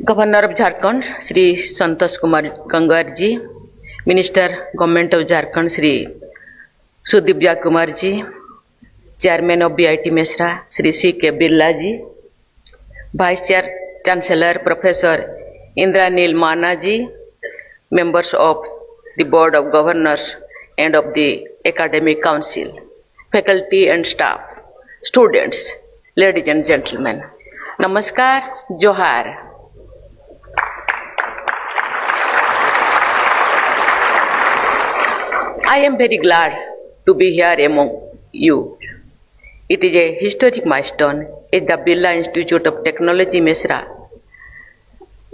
Governor of Jharkhand, Shri Santosh Kumar Gangar ji, Minister, Government of Jharkhand, Shri Sudipja Kumar ji, Chairman of BIT Mesra, Shri C.K. Birla ji, Vice Chancellor, Professor Indranil Mana ji, members of the Board of Governors and of the Academic Council, faculty and staff, students, ladies and gentlemen, Namaskar, Johar. I am very glad to be here among you. It is a historic milestone at the Birla Institute of Technology, Mesra,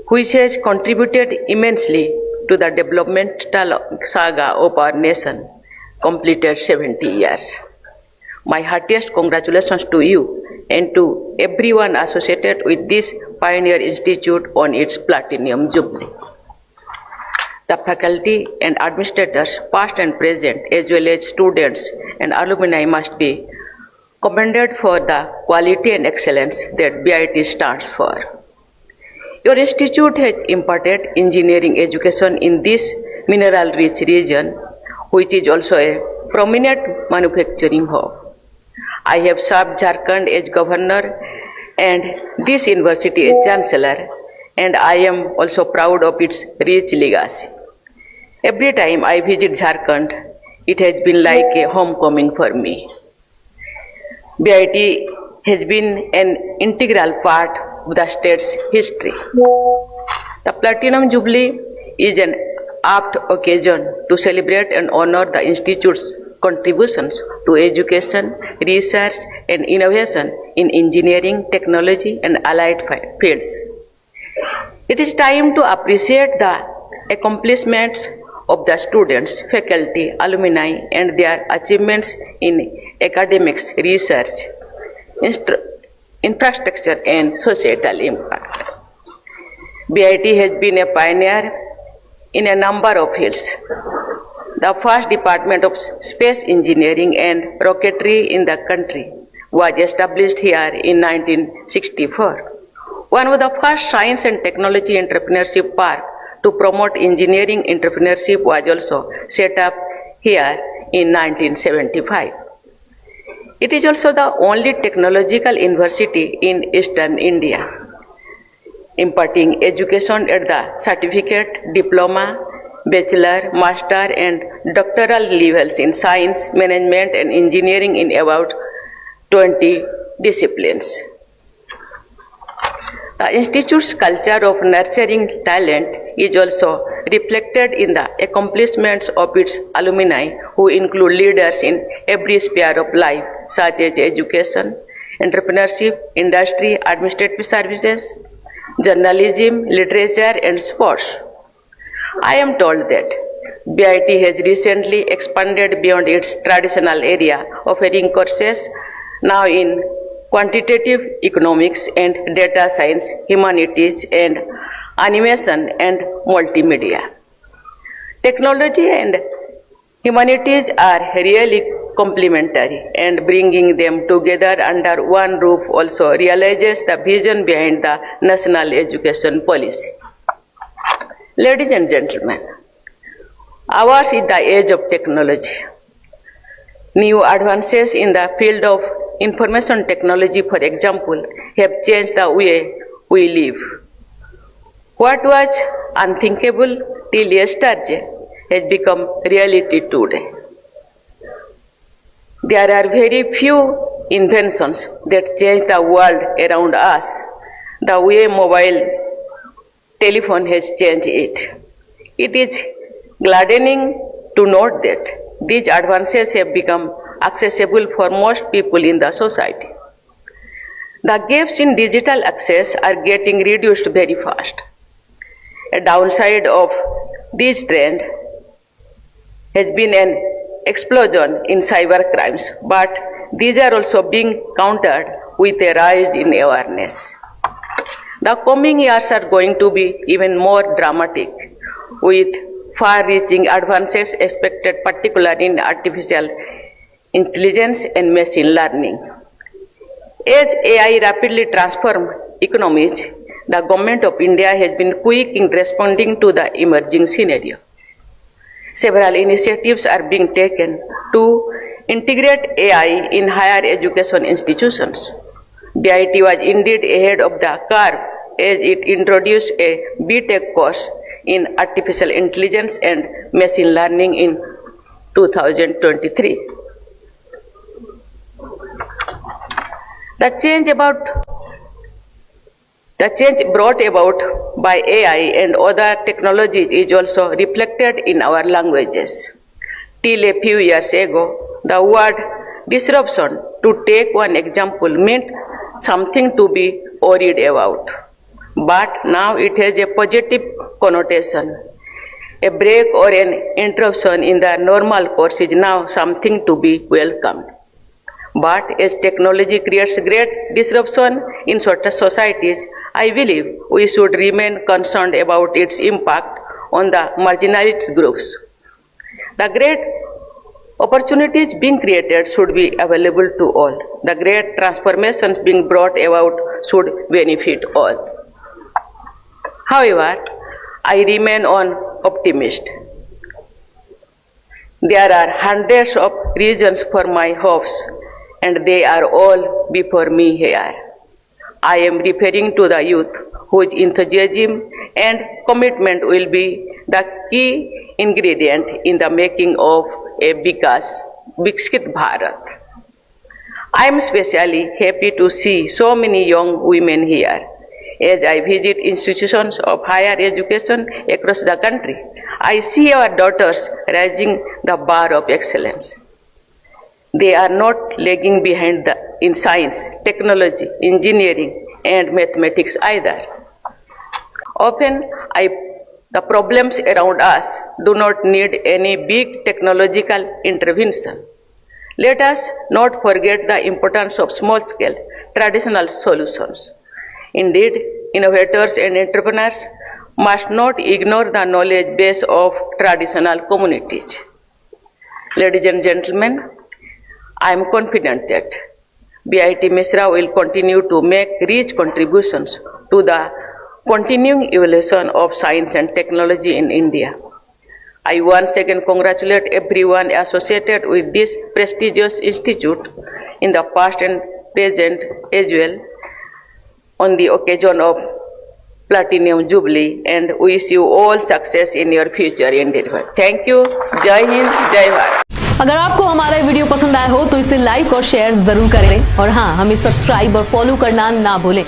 which has contributed immensely to the developmental saga of our nation, completed 70 years. My heartiest congratulations to you and to everyone associated with this Pioneer Institute on its Platinum Jubilee. The faculty and administrators, past and present, as well as students and alumni must be commended for the quality and excellence that BIT stands for. Your institute has imparted engineering education in this mineral-rich region, which is also a prominent manufacturing hub. I have served Jharkhand as governor and this university as chancellor, and I am also proud of its rich legacy. Every time I visit Jharkhand, it has been like a homecoming for me. BIT has been an integral part of the state's history. The Platinum Jubilee is an apt occasion to celebrate and honor the Institute's contributions to education, research, and innovation in engineering, technology, and allied fields. It is time to appreciate the accomplishments of the students, faculty, alumni, and their achievements in academics, research, infrastructure, and societal impact. BIT has been a pioneer in a number of fields. The first Department of Space Engineering and Rocketry in the country was established here in 1964. One of the first science and technology entrepreneurship park to promote engineering entrepreneurship was also set up here in 1975. It is also the only technological university in Eastern India, imparting education at the certificate, diploma, bachelor, master, and doctoral levels in science, management, and engineering in about 20 disciplines. The Institute's culture of nurturing talent is also reflected in the accomplishments of its alumni, who include leaders in every sphere of life, such as education, entrepreneurship, industry, administrative services, journalism, literature, and sports. I am told that BIT has recently expanded beyond its traditional area, offering courses now in quantitative economics and data science, humanities, and animation and multimedia. Technology and humanities are really complementary, and bringing them together under one roof also realizes the vision behind the national education policy. Ladies and gentlemen, ours is the age of technology. New advances in the field of information technology, for example, have changed the way we live. What was unthinkable till yesterday has become reality today. There are very few inventions that change the world around us the way mobile telephone has changed it. It is gladdening to note that these advances have become accessible for most people in the society. The gaps in digital access are getting reduced very fast. A downside of this trend has been an explosion in cyber crimes, but these are also being countered with a rise in awareness. The coming years are going to be even more dramatic, with far-reaching advances expected, particularly in artificial intelligence and machine learning. As AI rapidly transforms economies, The Government of India has been quick in responding to the emerging scenario. Several initiatives are being taken to integrate AI in higher education institutions. BIT was indeed ahead of the curve as it introduced a BTech course in artificial intelligence and machine learning in 2023. The change brought about by AI and other technologies is also reflected in our languages. Till a few years ago, the word disruption, to take one example, meant something to be worried about. But now it has a positive connotation. A break or an interruption in the normal course is now something to be welcomed. But as technology creates great disruption in societies, I believe we should remain concerned about its impact on the marginalized groups. The great opportunities being created should be available to all. The great transformations being brought about should benefit all. However, I remain an optimist. There are hundreds of reasons for my hopes, and they are all before me here. I am referring to the youth whose enthusiasm and commitment will be the key ingredient in the making of a Viksit Bharat. I am especially happy to see so many young women here. As I visit institutions of higher education across the country, I see our daughters raising the bar of excellence. They are not lagging behind in science, technology, engineering, and mathematics either. Often, the problems around us do not need any big technological intervention. Let us not forget the importance of small-scale, traditional solutions. Indeed, innovators and entrepreneurs must not ignore the knowledge base of traditional communities. Ladies and gentlemen, I am confident that BIT Misra will continue to make rich contributions to the continuing evolution of science and technology in India. I once again congratulate everyone associated with this prestigious institute in the past and present as well on the occasion of Platinum Jubilee, and wish you all success in your future endeavor. Thank you. Jai Hind, Jai Bharat. अगर आपको हमारा video पसंद आया हो तो इसे like और share जरूर करें और हाँ, हमें सब्सक्राइब और फॉलो करना ना भूलें।